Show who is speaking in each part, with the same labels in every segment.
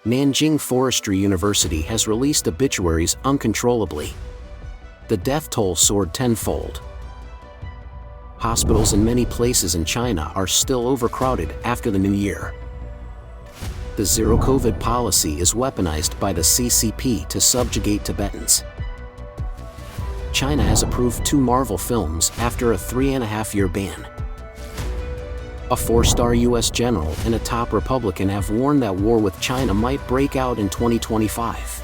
Speaker 1: Nanjing Forestry University has released obituaries uncontrollably. The death toll soared tenfold. Hospitals in many places in China are still overcrowded after the new year. The zero-COVID policy is weaponized by the CCP to subjugate Tibetans. China has approved 2 Marvel films after a 3.5-year ban. A 4-star U.S. general and a top Republican have warned that war with China might break out in 2025.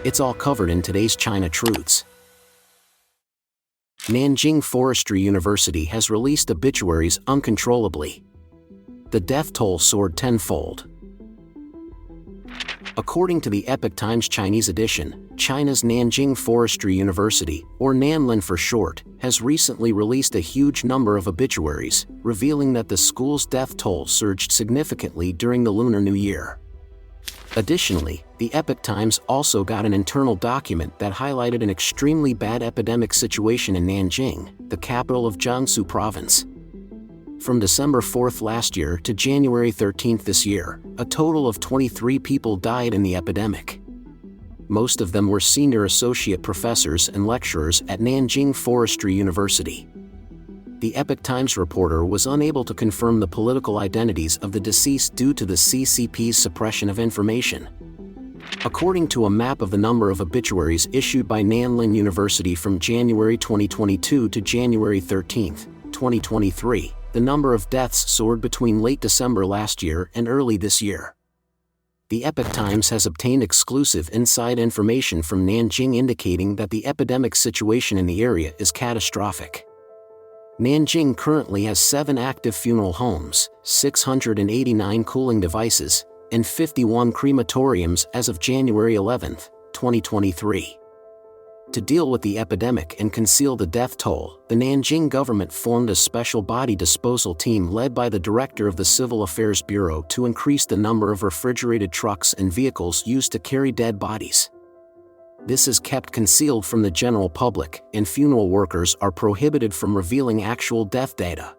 Speaker 1: It's all covered in today's China Truths. Nanjing Forestry University has released obituaries uncontrollably. The death toll soared tenfold. According to the Epoch Times Chinese edition, China's Nanjing Forestry University, or Nanlin for short, has recently released a huge number of obituaries, revealing that the school's death toll surged significantly during the Lunar New Year. Additionally, the Epoch Times also got an internal document that highlighted an extremely bad epidemic situation in Nanjing, the capital of Jiangsu province. From December 4th last year to January 13th this year, a total of 23 people died in the epidemic. Most of them were senior associate professors and lecturers at Nanjing Forestry University. The Epoch Times reporter was unable to confirm the political identities of the deceased due to the CCP's suppression of information. According to a map of the number of obituaries issued by Nanlin University from January 2022 to January 13, 2023, the number of deaths soared between late December last year and early this year. The Epoch Times has obtained exclusive inside information from Nanjing indicating that the epidemic situation in the area is catastrophic. Nanjing currently has 7 active funeral homes, 689 cooling devices, and 51 crematoriums as of January 11, 2023. To deal with the epidemic and conceal the death toll, the Nanjing government formed a special body disposal team led by the director of the Civil Affairs Bureau to increase the number of refrigerated trucks and vehicles used to carry dead bodies. This is kept concealed from the general public, and funeral workers are prohibited from revealing actual death data.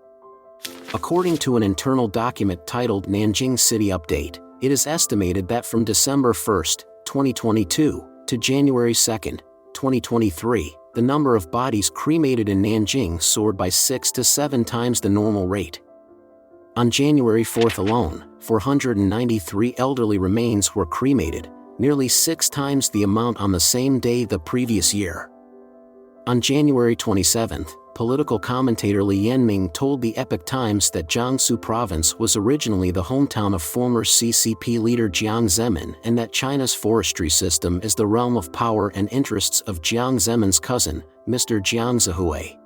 Speaker 1: According to an internal document titled Nanjing City Update, it is estimated that from December 1, 2022, to January 2, 2023, the number of bodies cremated in Nanjing soared by 6 to 7 times the normal rate. On January 4 alone, 493 elderly remains were cremated, nearly 6 times the amount on the same day the previous year. On January 27, political commentator Li Yanming told the Epoch Times that Jiangsu province was originally the hometown of former CCP leader Jiang Zemin and that China's forestry system is the realm of power and interests of Jiang Zemin's cousin, Mr. Jiang Zihui.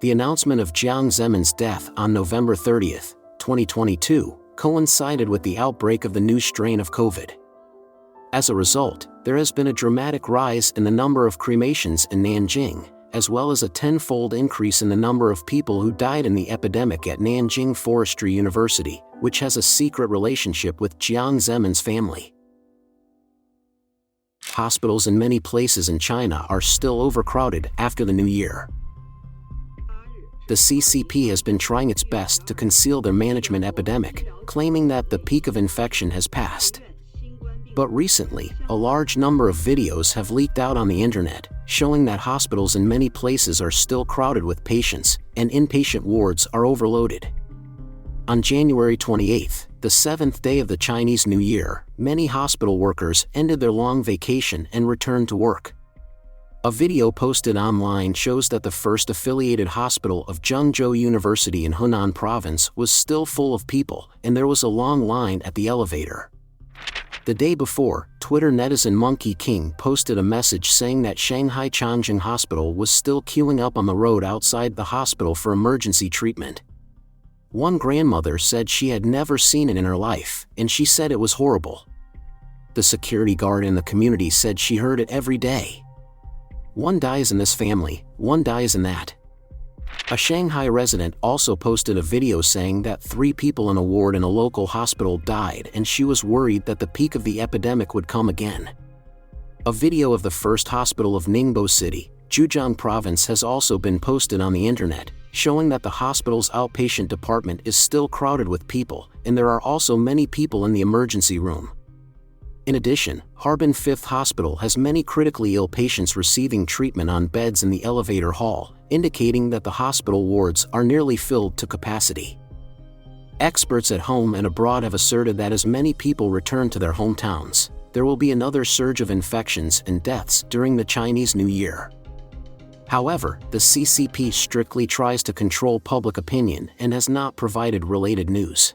Speaker 1: The announcement of Jiang Zemin's death on November 30, 2022, coincided with the outbreak of the new strain of COVID. As a result, there has been a dramatic rise in the number of cremations in Nanjing, as well as a tenfold increase in the number of people who died in the epidemic at Nanjing Forestry University, which has a secret relationship with Jiang Zemin's family. Hospitals in many places in China are still overcrowded after the new year. The CCP has been trying its best to conceal their management epidemic, claiming that the peak of infection has passed. But recently, a large number of videos have leaked out on the internet, showing that hospitals in many places are still crowded with patients, and inpatient wards are overloaded. On January 28, the 7th day of the Chinese New Year, many hospital workers ended their long vacation and returned to work. A video posted online shows that the first affiliated hospital of Zhengzhou University in Hunan province was still full of people, and there was a long line at the elevator. The day before, Twitter netizen Monkey King posted a message saying that Shanghai Changjiang Hospital was still queuing up on the road outside the hospital for emergency treatment. One grandmother said she had never seen it in her life, and she said it was horrible. The security guard in the community said she heard it every day. One dies in this family, one dies in that. A Shanghai resident also posted a video saying that 3 people in a ward in a local hospital died and she was worried that the peak of the epidemic would come again. A video of the first hospital of Ningbo City, Zhejiang Province has also been posted on the internet, showing that the hospital's outpatient department is still crowded with people, and there are also many people in the emergency room. In addition, Harbin 5th Hospital has many critically ill patients receiving treatment on beds in the elevator hall, indicating that the hospital wards are nearly filled to capacity. Experts at home and abroad have asserted that as many people return to their hometowns, there will be another surge of infections and deaths during the Chinese New Year. However, the CCP strictly tries to control public opinion and has not provided related news.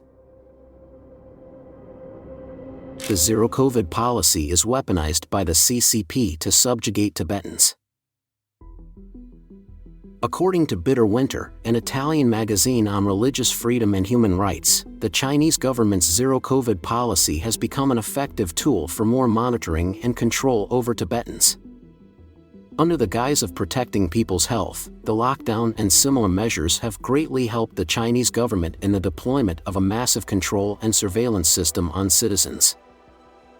Speaker 1: The zero-COVID policy is weaponized by the CCP to subjugate Tibetans. According to Bitter Winter, an Italian magazine on religious freedom and human rights, the Chinese government's zero-COVID policy has become an effective tool for more monitoring and control over Tibetans. Under the guise of protecting people's health, the lockdown and similar measures have greatly helped the Chinese government in the deployment of a massive control and surveillance system on citizens.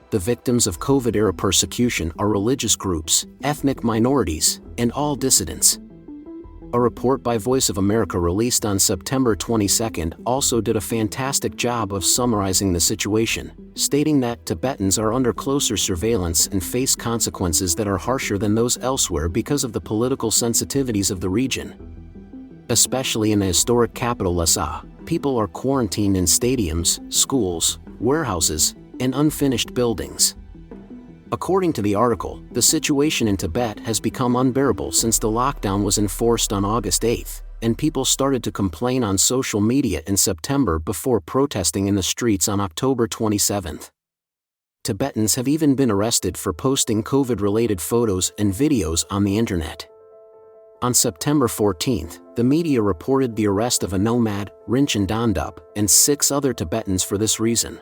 Speaker 1: The victims of COVID-era persecution are religious groups, ethnic minorities, and all dissidents. A report by Voice of America released on September 22 also did a fantastic job of summarizing the situation, stating that Tibetans are under closer surveillance and face consequences that are harsher than those elsewhere because of the political sensitivities of the region. Especially in the historic capital Lhasa, people are quarantined in stadiums, schools, warehouses, and unfinished buildings. According to the article, the situation in Tibet has become unbearable since the lockdown was enforced on August 8, and people started to complain on social media in September before protesting in the streets on October 27. Tibetans have even been arrested for posting COVID-related photos and videos on the internet. On September 14, the media reported the arrest of a nomad, Rinchen Dondup, and 6 other Tibetans for this reason.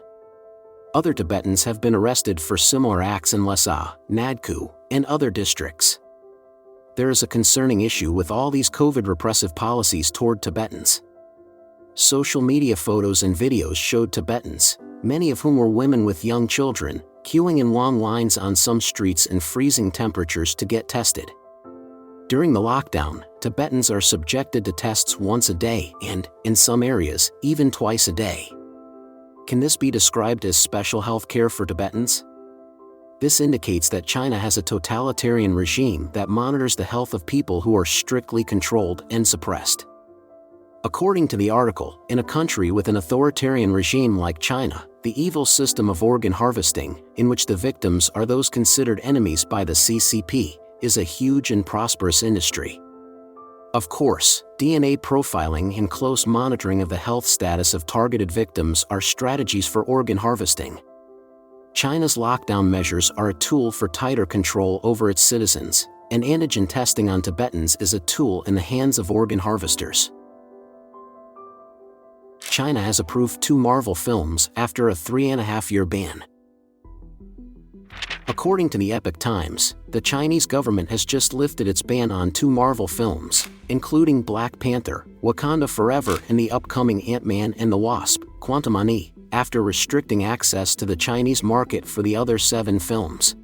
Speaker 1: Other Tibetans have been arrested for similar acts in Lhasa, Nadku, and other districts. There is a concerning issue with all these COVID repressive policies toward Tibetans. Social media photos and videos showed Tibetans, many of whom were women with young children, queuing in long lines on some streets in freezing temperatures to get tested. During the lockdown, Tibetans are subjected to tests once a day and, in some areas, even twice a day. Can this be described as special health care for Tibetans? This indicates that China has a totalitarian regime that monitors the health of people who are strictly controlled and suppressed. According to the article, in a country with an authoritarian regime like China, the evil system of organ harvesting, in which the victims are those considered enemies by the CCP, is a huge and prosperous industry. Of course, DNA profiling and close monitoring of the health status of targeted victims are strategies for organ harvesting. China's lockdown measures are a tool for tighter control over its citizens, and antigen testing on Tibetans is a tool in the hands of organ harvesters. China has approved 2 Marvel films after a 3.5-year ban. According to the Epoch Times, the Chinese government has just lifted its ban on 2 Marvel films, including Black Panther, Wakanda Forever and the upcoming Ant-Man and the Wasp, Quantumania, after restricting access to the Chinese market for the other 7 films.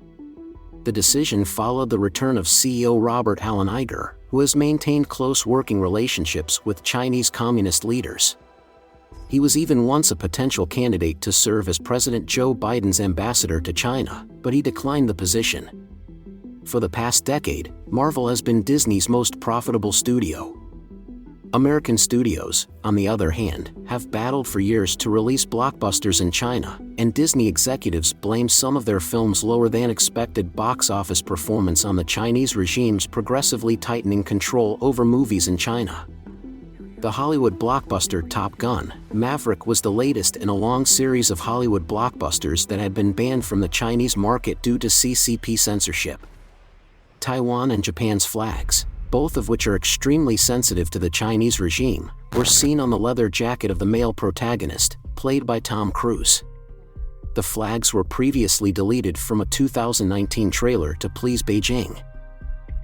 Speaker 1: The decision followed the return of CEO Robert Allen Iger, who has maintained close working relationships with Chinese communist leaders. He was even once a potential candidate to serve as President Joe Biden's ambassador to China, but he declined the position. For the past decade, Marvel has been Disney's most profitable studio. American studios, on the other hand, have battled for years to release blockbusters in China, and Disney executives blame some of their films' lower-than-expected box office performance on the Chinese regime's progressively tightening control over movies in China. The Hollywood blockbuster Top Gun: Maverick was the latest in a long series of Hollywood blockbusters that had been banned from the Chinese market due to CCP censorship. Taiwan and Japan's flags, both of which are extremely sensitive to the Chinese regime, were seen on the leather jacket of the male protagonist, played by Tom Cruise. The flags were previously deleted from a 2019 trailer to please Beijing.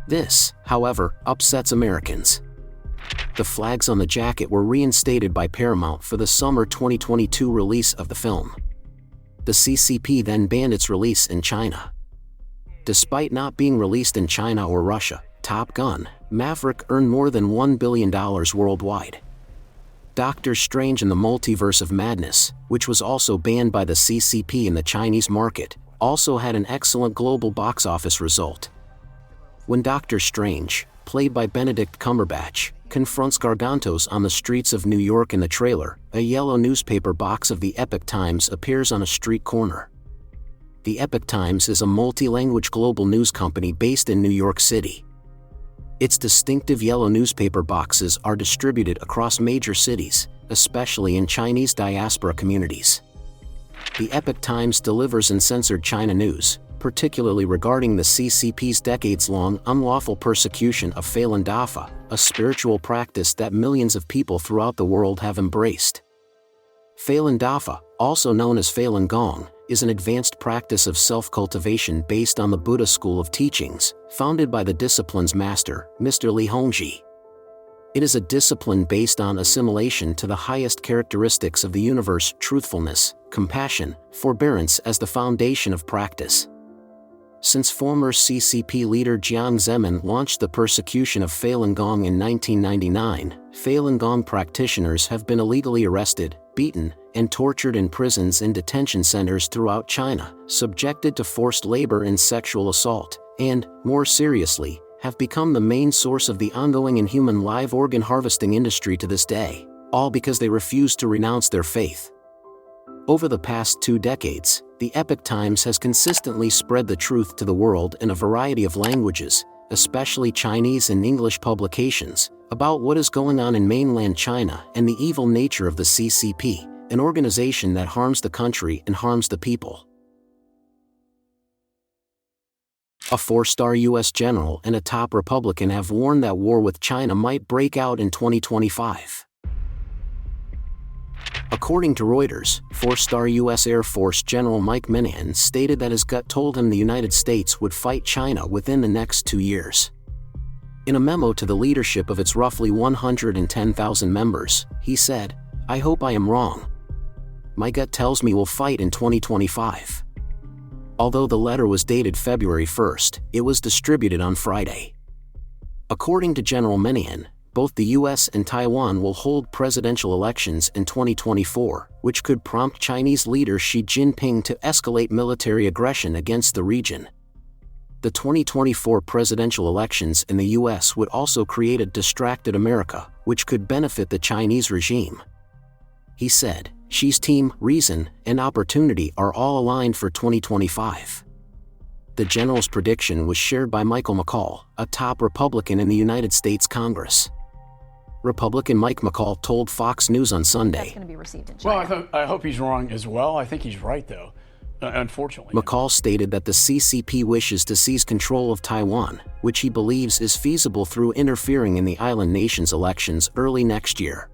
Speaker 1: This, however, upsets Americans. The flags on the jacket were reinstated by Paramount for the summer 2022 release of the film. The CCP then banned its release in China. Despite not being released in China or Russia, Top Gun: Maverick earned more than $1 billion worldwide. Doctor Strange in the Multiverse of Madness, which was also banned by the CCP in the Chinese market, also had an excellent global box office result. When Doctor Strange, played by Benedict Cumberbatch, confronts Gargantos on the streets of New York in the trailer, a yellow newspaper box of the Epoch Times appears on a street corner. The Epoch Times is a multi-language global news company based in New York City. Its distinctive yellow newspaper boxes are distributed across major cities, especially in Chinese diaspora communities. The Epoch Times delivers uncensored China news, particularly regarding the CCP's decades-long unlawful persecution of Falun Dafa, a spiritual practice that millions of people throughout the world have embraced. Falun Dafa, also known as Falun Gong, is an advanced practice of self-cultivation based on the Buddha school of teachings, founded by the discipline's master, Mr. Li Hongzhi. It is a discipline based on assimilation to the highest characteristics of the universe: truthfulness, compassion, forbearance as the foundation of practice. Since former CCP leader Jiang Zemin launched the persecution of Falun Gong in 1999, Falun Gong practitioners have been illegally arrested, beaten, and tortured in prisons and detention centers throughout China, subjected to forced labor and sexual assault, and, more seriously, have become the main source of the ongoing inhuman live organ harvesting industry to this day, all because they refuse to renounce their faith. Over the past 2 decades, the Epoch Times has consistently spread the truth to the world in a variety of languages, especially Chinese and English publications, about what is going on in mainland China and the evil nature of the CCP, an organization that harms the country and harms the people. A 4-star U.S. general and a top Republican have warned that war with China might break out in 2025. According to Reuters, 4-star U.S. Air Force General Mike Minihan stated that his gut told him the United States would fight China within the next 2 years. In a memo to the leadership of its roughly 110,000 members, he said, "I hope I am wrong. My gut tells me we'll fight in 2025." Although the letter was dated February 1st, it was distributed on Friday. According to General Minihan, both the US and Taiwan will hold presidential elections in 2024, which could prompt Chinese leader Xi Jinping to escalate military aggression against the region. The 2024 presidential elections in the US would also create a distracted America, which could benefit the Chinese regime. He said, "Xi's team, reason, and opportunity are all aligned for 2025. The general's prediction was shared by Michael McCaul, a top Republican in the United States Congress. Republican Mike McCaul told Fox News on Sunday.
Speaker 2: That's going to be received in China.
Speaker 3: Well, I hope he's wrong as well. I think he's right, though, unfortunately.
Speaker 1: McCaul stated that the CCP wishes to seize control of Taiwan, which he believes is feasible through interfering in the island nation's elections early next year.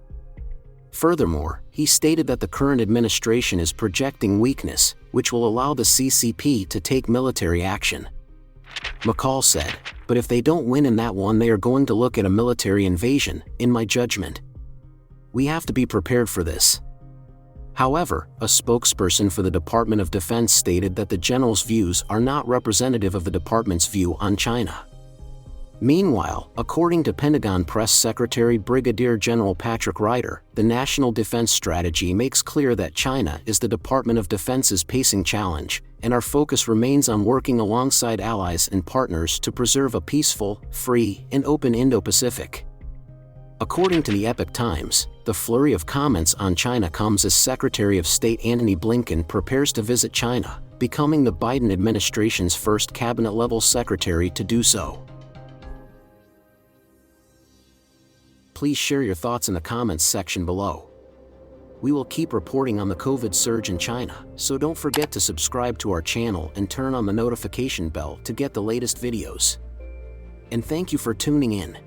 Speaker 1: Furthermore, he stated that the current administration is projecting weakness, which will allow the CCP to take military action. McCaul said, "But if they don't win in that one, they are going to look at a military invasion, in my judgment. We have to be prepared for this." However, a spokesperson for the Department of Defense stated that the general's views are not representative of the department's view on China. Meanwhile, according to Pentagon Press Secretary Brigadier General Patrick Ryder, the National Defense Strategy makes clear that China is the Department of Defense's pacing challenge, and our focus remains on working alongside allies and partners to preserve a peaceful, free, and open Indo-Pacific. According to the Epoch Times, the flurry of comments on China comes as Secretary of State Antony Blinken prepares to visit China, becoming the Biden administration's first cabinet-level secretary to do so. Please share your thoughts in the comments section below. We will keep reporting on the COVID surge in China, so don't forget to subscribe to our channel and turn on the notification bell to get the latest videos. And thank you for tuning in.